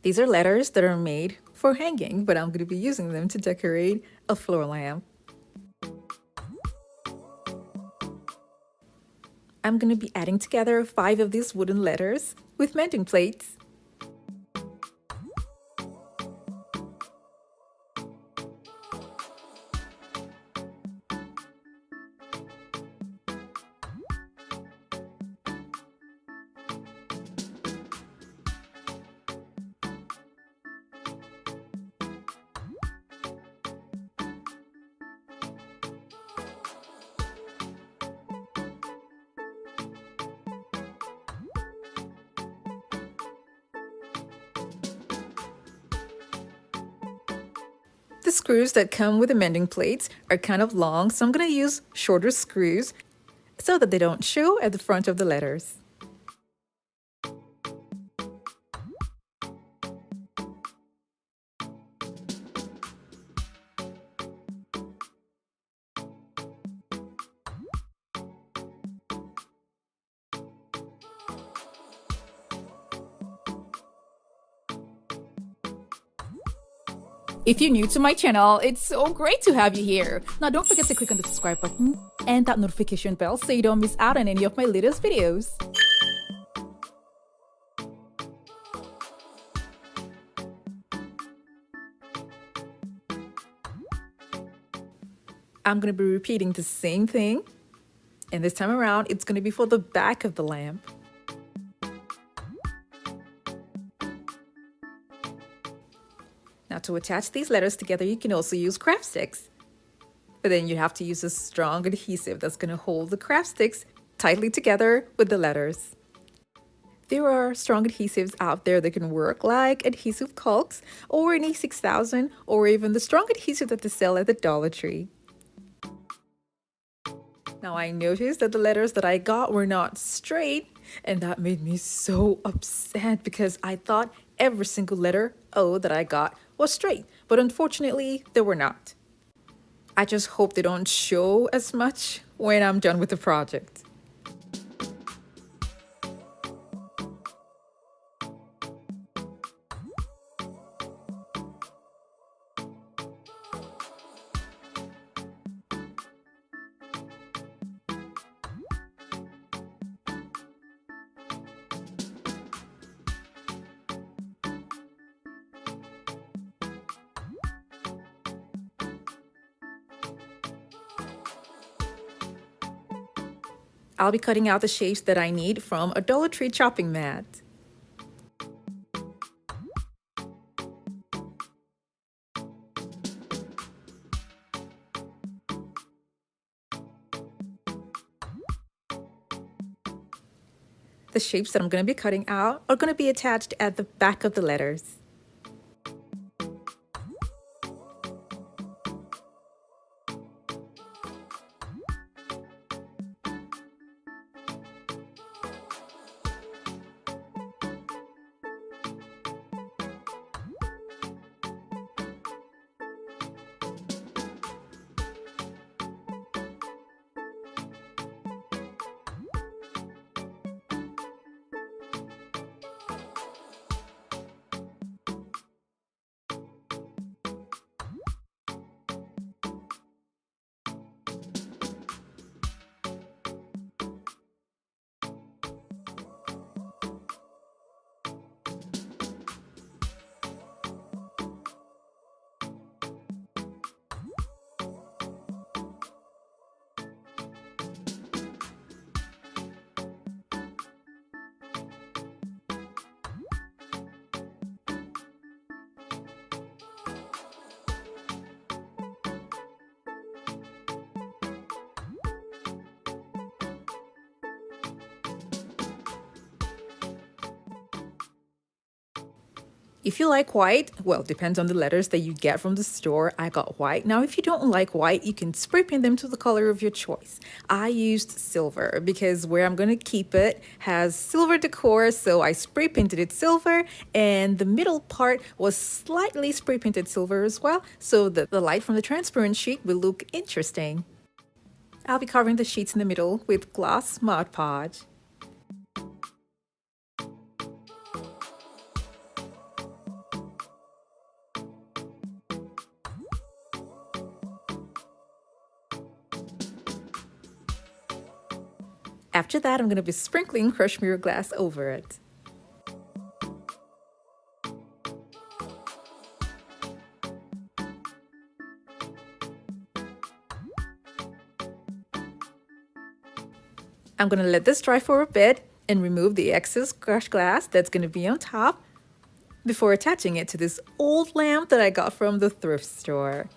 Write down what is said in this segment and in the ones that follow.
These are letters that are made for hanging, but I'm going to be using them to decorate a floor lamp. I'm going to be adding together 5 of these wooden letters with mending plates. The screws that come with the mending plates are kind of long, so I'm going to use shorter screws so that they don't show at the front of the letters. If you're new to my channel, it's so great to have you here. Now don't forget to click on the subscribe button and that notification bell so you don't miss out on any of my latest videos. I'm going to be repeating the same thing, and this time around it's going to be for the back of the lamp. Now to attach these letters together, you can also use craft sticks. But then you have to use a strong adhesive that's going to hold the craft sticks tightly together with the letters. There are strong adhesives out there that can work, like adhesive caulks or an E6000, or even the strong adhesive that they sell at the Dollar Tree. Now I noticed that the letters that I got were not straight, and that made me so upset because I thought every single letter O that I got was straight, but unfortunately they were not. I just hope they don't show as much when I'm done with the project. I'll be cutting out the shapes that I need from a Dollar Tree chopping mat. The shapes that I'm going to be cutting out are going to be attached at the back of the letters. If you like white, well, depends on the letters that you get from the store. I got white. Now, if you don't like white, you can spray paint them to the color of your choice. I used silver because where I'm going to keep it has silver decor, so I spray painted it silver, and the middle part was slightly spray painted silver as well, so that the light from the transparent sheet will look interesting. I'll be covering the sheets in the middle with gloss Mod Podge. After that, I'm going to be sprinkling crushed mirror glass over it. I'm going to let this dry for a bit and remove the excess crushed glass that's going to be on top before attaching it to this old lamp that I got from the thrift store.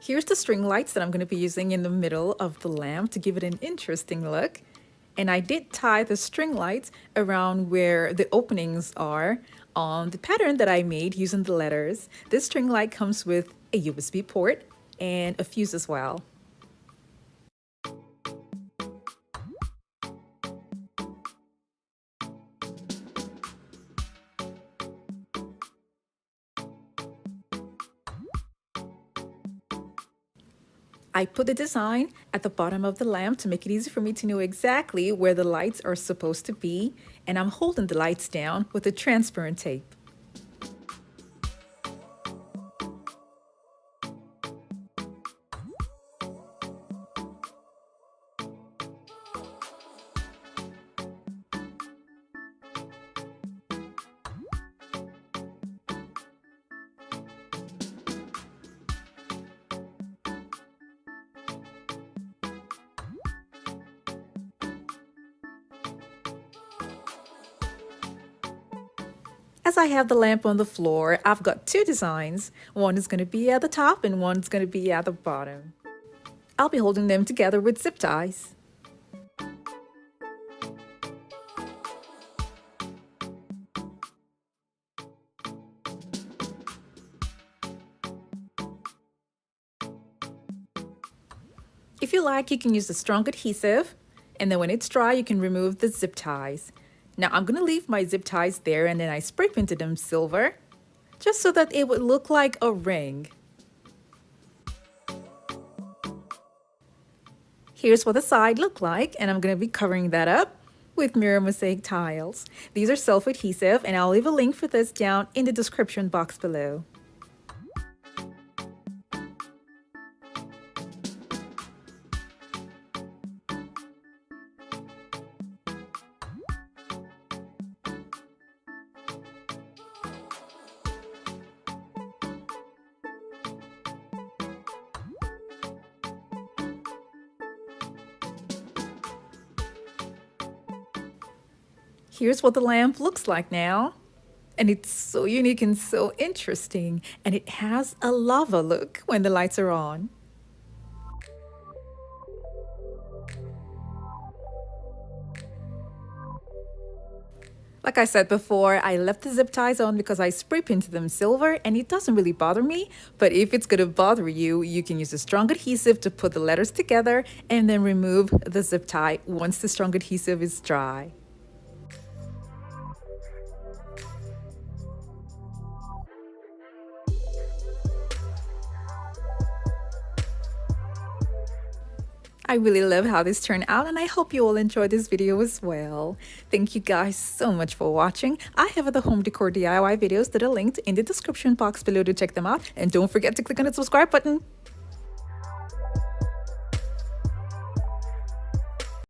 Here's the string lights that I'm going to be using in the middle of the lamp to give it an interesting look. And I did tie the string lights around where the openings are on the pattern that I made using the letters. This string light comes with a USB port and a fuse as well. I put the design at the bottom of the lamp to make it easy for me to know exactly where the lights are supposed to be, and I'm holding the lights down with a transparent tape. As I have the lamp on the floor, I've got two designs. One is going to be at the top and one's going to be at the bottom. I'll be holding them together with zip ties. If you like, you can use a strong adhesive, and then when it's dry, you can remove the zip ties. Now I'm going to leave my zip ties there, and then I spray painted them silver just so that it would look like a ring. Here's what the side looked like, and I'm going to be covering that up with mirror mosaic tiles. These are self-adhesive, and I'll leave a link for this down in the description box below. Here's what the lamp looks like now. And it's so unique and so interesting. And it has a lava look when the lights are on. Like I said before, I left the zip ties on because I spray painted them silver and it doesn't really bother me. But if it's gonna bother you, you can use a strong adhesive to put the letters together and then remove the zip tie once the strong adhesive is dry. I really love how this turned out, and I hope you all enjoyed this video as well. Thank you guys so much for watching. I have other home decor DIY videos that are linked in the description box below to check them out. And don't forget to click on the subscribe button.